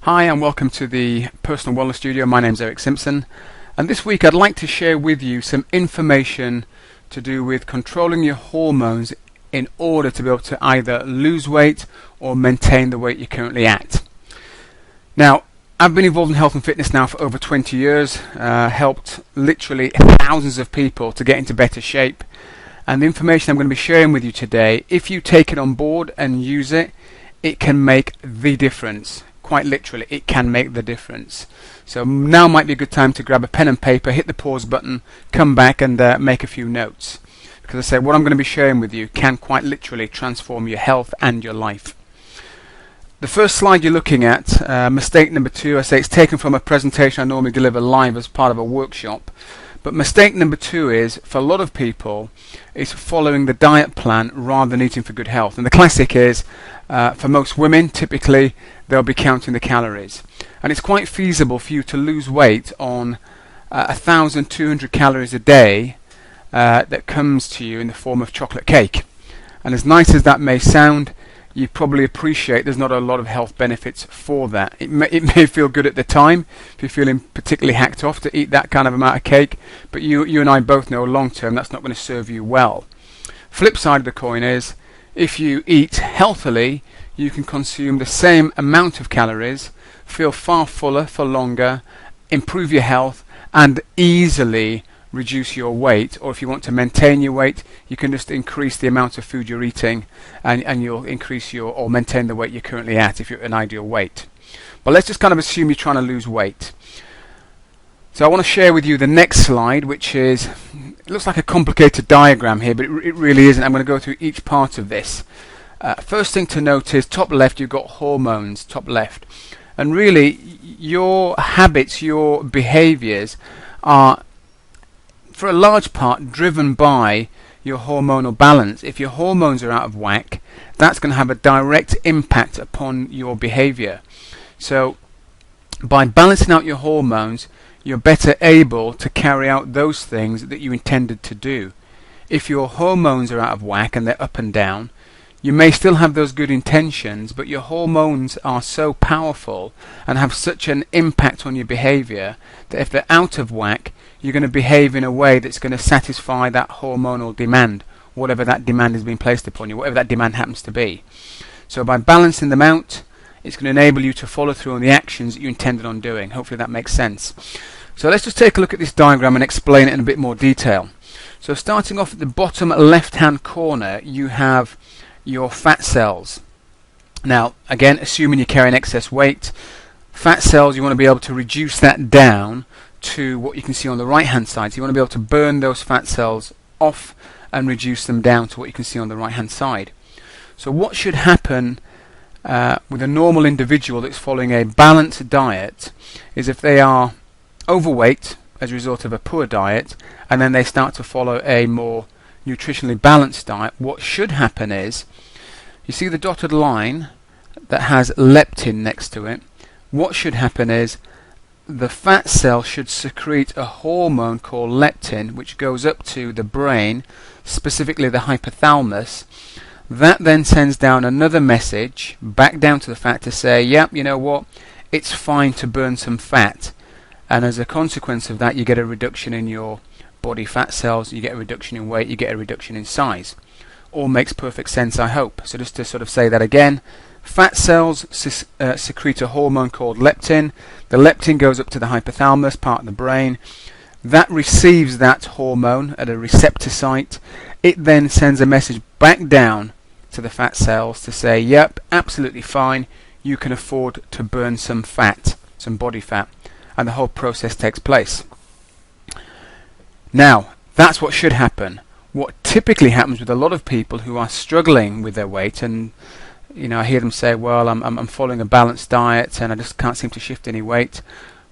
Hi and welcome to the Personal Wellness Studio. My name's Eric Simpson, and this week I'd like to share with you some information to do with controlling your hormones in order to be able to either lose weight or maintain the weight you're currently at. Now, I've been involved in health and fitness now for over 20 years, helped literally thousands of people to get into better shape, and the information I'm going to be sharing with you today, if you take it on board and use it, it can make the difference. Quite literally, it can make the difference. So now might be a good time to grab a pen and paper, hit the pause button, come back and make a few notes. Because I say what I'm going to be sharing with you can quite literally transform your health and your life. The first slide you're looking at, mistake number 2, I say it's taken from a presentation I normally deliver live as part of a workshop. But mistake number 2 is, for a lot of people, is following the diet plan rather than eating for good health. And the classic is, for most women, typically, they'll be counting the calories. And it's quite feasible for you to lose weight on 1,200 calories a day that comes to you in the form of chocolate cake. And as nice as that may sound, you probably appreciate there's not a lot of health benefits for that. It may feel good at the time if you're feeling particularly hacked off to eat that kind of amount of cake, but you and I both know long term that's not going to serve you well. Flip side of the coin is, if you eat healthily, you can consume the same amount of calories, feel far fuller for longer, improve your health, and easily reduce your weight. Or if you want to maintain your weight, you can just increase the amount of food you're eating, and you'll increase or maintain the weight you're currently at if you're at an ideal weight. But let's just kind of assume you're trying to lose weight. So I want to share with you the next slide, which is, it looks like a complicated diagram here, but it really isn't. I'm going to go through each part of this. First thing to note is, top left you've got hormones, top left. And really, your habits, your behaviors are, for a large part, driven by your hormonal balance. If your hormones are out of whack, that's going to have a direct impact upon your behavior. So by balancing out your hormones, you're better able to carry out those things that you intended to do. If your hormones are out of whack and they're up and down, you may still have those good intentions, but your hormones are so powerful and have such an impact on your behavior that if they're out of whack, you're going to behave in a way that's going to satisfy that hormonal demand, whatever that demand has been placed upon you, whatever that demand happens to be. So by balancing them out, it's going to enable you to follow through on the actions that you intended on doing. Hopefully that makes sense. So let's just take a look at this diagram and explain it in a bit more detail. So starting off at the bottom left-hand corner, you have your fat cells. Now, again, assuming you're carrying excess weight, fat cells, you want to be able to reduce that down to what you can see on the right-hand side. So you want to be able to burn those fat cells off and reduce them down to what you can see on the right-hand side. So what should happen with a normal individual that's following a balanced diet is, if they are overweight as a result of a poor diet and then they start to follow a more nutritionally balanced diet, what should happen is, you see the dotted line that has leptin next to it. What should happen is, the fat cell should secrete a hormone called leptin, which goes up to the brain, specifically the hypothalamus. That then sends down another message back down to the fat to say, yep, you know what, it's fine to burn some fat. And as a consequence of that, you get a reduction in your body fat cells, you get a reduction in weight, you get a reduction in size. All makes perfect sense, I hope. So just to sort of say that again, fat cells secrete a hormone called leptin. The leptin goes up to the hypothalamus, part of the brain. That receives that hormone at a receptor site. It then sends a message back down to the fat cells to say, yep, absolutely fine, you can afford to burn some fat, some body fat. And the whole process takes place. Now, that's what should happen. What typically happens with a lot of people who are struggling with their weight, and I hear them say, well, I'm following a balanced diet and I just can't seem to shift any weight.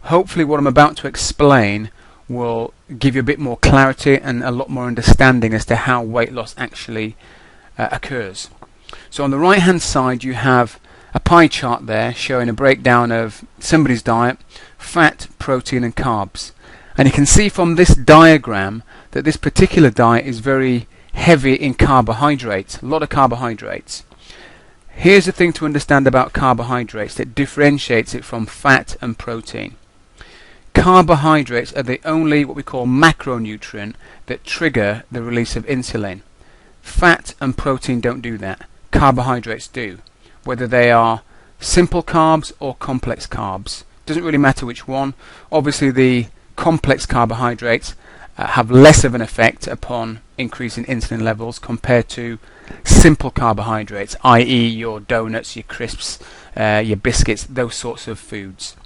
Hopefully what I'm about to explain will give you a bit more clarity and a lot more understanding as to how weight loss actually occurs. So on the right hand side you have a pie chart there showing a breakdown of somebody's diet: fat, protein and carbs. And you can see from this diagram that this particular diet is very heavy in carbohydrates, a lot of carbohydrates. Here's the thing to understand about carbohydrates that differentiates it from fat and protein. Carbohydrates are the only what we call macronutrient that trigger the release of insulin. Fat and protein don't do that. Carbohydrates do, whether they are simple carbs or complex carbs. Doesn't really matter which one. Obviously the complex carbohydrates have less of an effect upon increasing insulin levels compared to simple carbohydrates, i.e. your donuts, your crisps, your biscuits, those sorts of foods.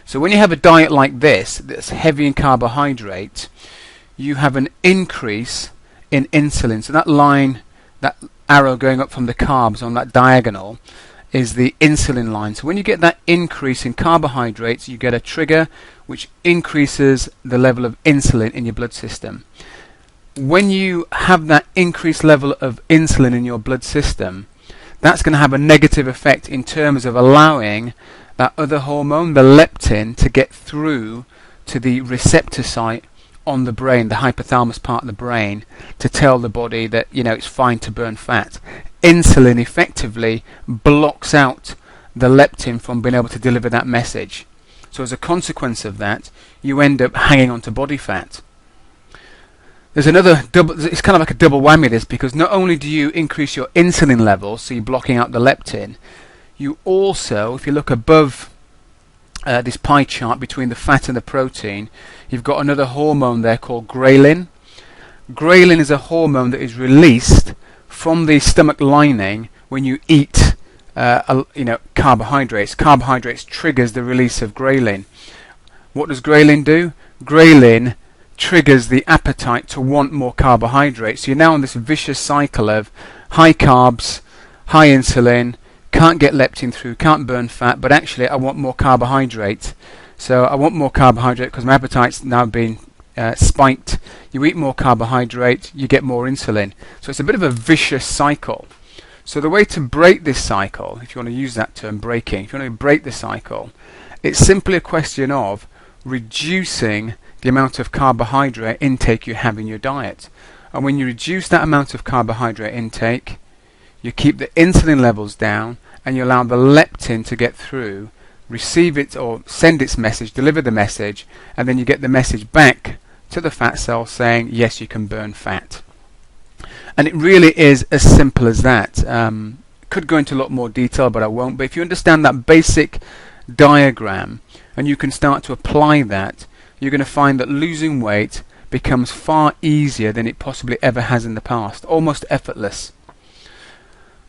So when you have a diet like this that's heavy in carbohydrate, you have an increase in insulin. So that line, that arrow going up from the carbs on that diagonal is the insulin line. So when you get that increase in carbohydrates, you get a trigger which increases the level of insulin in your blood system. When you have that increased level of insulin in your blood system, that's going to have a negative effect in terms of allowing that other hormone, the leptin, to get through to the receptor site on the brain, the hypothalamus part of the brain, to tell the body that it's fine to burn fat. Insulin effectively blocks out the leptin from being able to deliver that message. So as a consequence of that, you end up hanging on to body fat. There's another it's kind of like a double whammy this, because not only do you increase your insulin levels, so you're blocking out the leptin, you also, if you look above this pie chart between the fat and the protein, you've got another hormone there called ghrelin. Ghrelin is a hormone that is released from the stomach lining when you eat carbohydrates. Carbohydrates triggers the release of ghrelin. What does ghrelin do? Ghrelin triggers the appetite to want more carbohydrates. So you're now on this vicious cycle of high carbs, high insulin, can't get leptin through, can't burn fat, but actually I want more carbohydrate. So I want more carbohydrate because my appetite's now been spiked. You eat more carbohydrate, you get more insulin. So it's a bit of a vicious cycle. So the way to break this cycle, if you want to use that term, breaking, if you want to break the cycle, it's simply a question of reducing the amount of carbohydrate intake you have in your diet. And when you reduce that amount of carbohydrate intake, you keep the insulin levels down and you allow the leptin to get through, receive it or send its message, deliver the message, and then you get the message back to the fat cell saying yes, you can burn fat. And it really is as simple as that. Could go into a lot more detail, but I won't. But if you understand that basic diagram and you can start to apply that, you're going to find that losing weight becomes far easier than it possibly ever has in the past, almost effortless.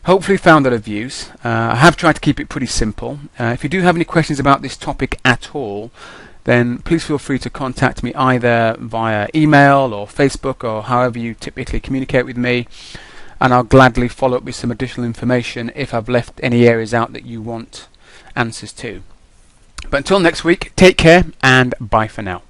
Hopefully found that of use. I have tried to keep it pretty simple. If you do have any questions about this topic at all, then please feel free to contact me either via email or Facebook or however you typically communicate with me, and I'll gladly follow up with some additional information if I've left any areas out that you want answers to. But until next week, take care and bye for now.